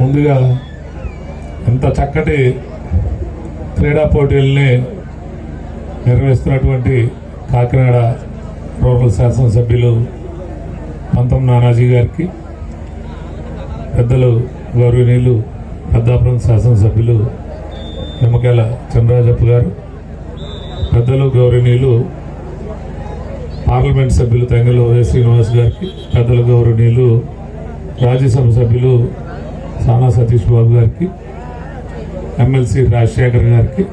ముందుగా ఎంత చక్కటి క్రీడా పోటీల్ని నిర్వహిస్తున్నటువంటి కాకినాడ రూరల్ శాసనసభ్యులు పంతం నానాజీ గారికి, పెద్దలు గౌరవనీయులు పెద్దాపురం శాసనసభ్యులు నిమ్మకాయల చినరాజప్ప గారు, పెద్దలు గౌరవనీయులు పార్లమెంట్ సభ్యులు తంగెళ్ళ ఉదయ శ్రీనివాస్ గారికి, పెద్దలు గౌరవనీయులు రాజ్యసభ సభ్యులు సానా సతీష్ బాబు గారికి, ఎమ్మెల్సీ రాజశేఖర్ గారికి,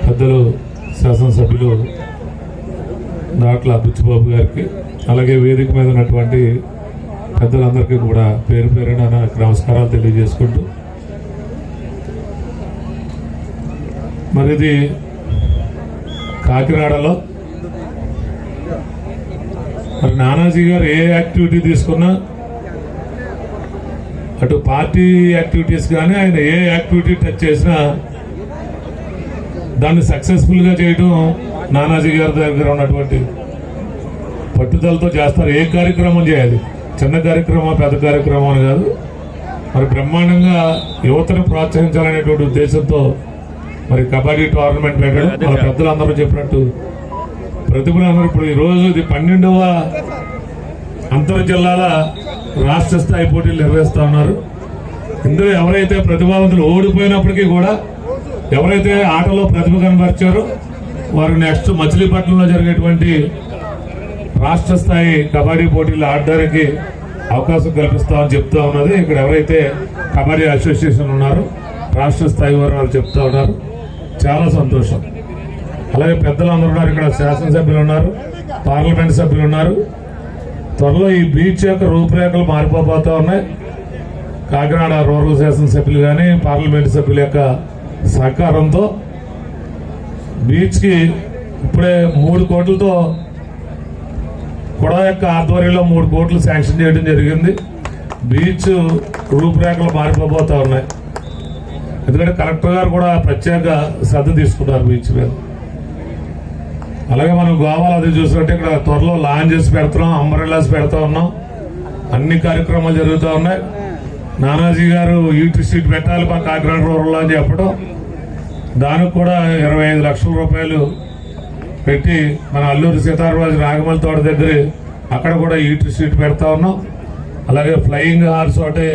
పెద్దలు శాసనసభ్యులు దాట్ల బుచ్చిబాబు గారికి, అలాగే వేదిక మీద ఉన్నటువంటి పెద్దలందరికీ కూడా పేరు పేరున నాకు నమస్కారాలు తెలియజేసుకుంటూ, మరి ఇది కాకినాడలో మరి నానాజీ గారు ఏ యాక్టివిటీ తీసుకున్నా, అటు పార్టీ యాక్టివిటీస్ కానీ ఆయన ఏ యాక్టివిటీ టచ్ చేసినా దాన్ని సక్సెస్ఫుల్గా చేయడం నానాజీ గారి దగ్గర ఉన్నటువంటి పట్టుదలతో చేస్తారు. ఏ కార్యక్రమం చేయాలి, చిన్న కార్యక్రమం పెద్ద కార్యక్రమం అని కాదు, మరి బ్రహ్మాండంగా యువతను ప్రోత్సహించాలనేటువంటి ఉద్దేశంతో మరి కబడ్డీ టోర్నమెంట్ పెట్టడం, మన పెద్దలందరూ చెప్పినట్టు ప్రతిభలందరూ ఇప్పుడు ఈరోజు ఇది 12వ అంతర్ జిల్లాల రాష్ట్ర స్థాయి పోటీలు నిర్వహిస్తూ ఉన్నారు. ఇందులో ఎవరైతే ప్రతిభావంతులు ఓడిపోయినప్పటికీ కూడా ఎవరైతే ఆటలో ప్రతిభ కనబరిచారో వారు నెక్స్ట్ మచిలీపట్నంలో జరిగేటువంటి రాష్ట్ర స్థాయి కబడ్డీ పోటీలు ఆడడానికి అవకాశం కల్పిస్తామని చెప్తా ఉన్నది. ఇక్కడ ఎవరైతే కబడ్డీ అసోసియేషన్ ఉన్నారో రాష్ట్ర స్థాయి వారు వాళ్ళు చెప్తా ఉన్నారు. చాలా సంతోషం. అలాగే పెద్దలు అందరూ ఉన్నారు, ఇక్కడ శాసనసభ్యులు ఉన్నారు, పార్లమెంట్ సభ్యులు ఉన్నారు. త్వరలో ఈ బీచ్ యొక్క రూపురేఖలు మారిపోతూ ఉన్నాయి. కాకినాడ రూరల్ శాసనసభ్యులు కానీ పార్లమెంట్ సభ్యుల యొక్క సహకారంతో బీచ్కి ఇప్పుడే 3 కోట్లతో కూడా యొక్క ఆధ్వర్యంలో 3 కోట్లు శాంక్షన్ చేయడం జరిగింది. బీచ్ రూపురేఖలు మారిపోతూ ఉన్నాయి. ఎందుకంటే కలెక్టర్ గారు కూడా ప్రత్యేక శ్రద్ధ తీసుకున్నారు బీచ్ మీద. అలాగే మనం గోవాలో అది చూసినట్టే ఇక్కడ త్వరలో లాంజెస్ పెడుతున్నాం, అంబ్రెల్లాస్ పెడతా ఉన్నాం, అన్ని కార్యక్రమాలు జరుగుతూ ఉన్నాయి. నానాజీ గారు యూటీ స్ట్రీట్ పెట్టాలి మా కాకినాడ రూరల్లో అని చెప్పడం, దానికి కూడా 25 లక్షల రూపాయలు పెట్టి మన అల్లూరి సీతారామరాజు రాగమల్ తోట దగ్గర అక్కడ కూడా యూటీ స్ట్రీట్ పెడతా ఉన్నాం. అలాగే ఫ్లయింగ్ హార్స్ ఒకటి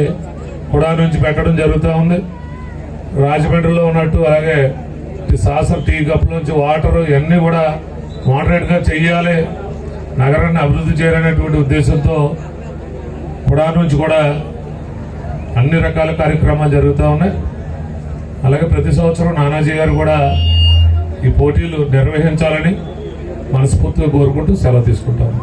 కూడా నుంచి పెట్టడం జరుగుతూ ఉంది. రాజమండ్రిలో ఉన్నట్టు అలాగే సాసర్ టీ కప్ నుంచి వాటర్ ఇవన్నీ కూడా మోడరేట్గా చెయ్యాలి, నగరాన్ని అభివృద్ధి చేయాలనేటువంటి ఉద్దేశంతో కూడా నుంచి కూడా అన్ని రకాల కార్యక్రమాలు జరుగుతూ ఉన్నాయి. అలాగే ప్రతి సంవత్సరం నానాజీ గారు కూడా ఈ పోటీలు నిర్వహించాలని మనస్ఫూర్తిగా కోరుకుంటూ సెలవు తీసుకుంటాము.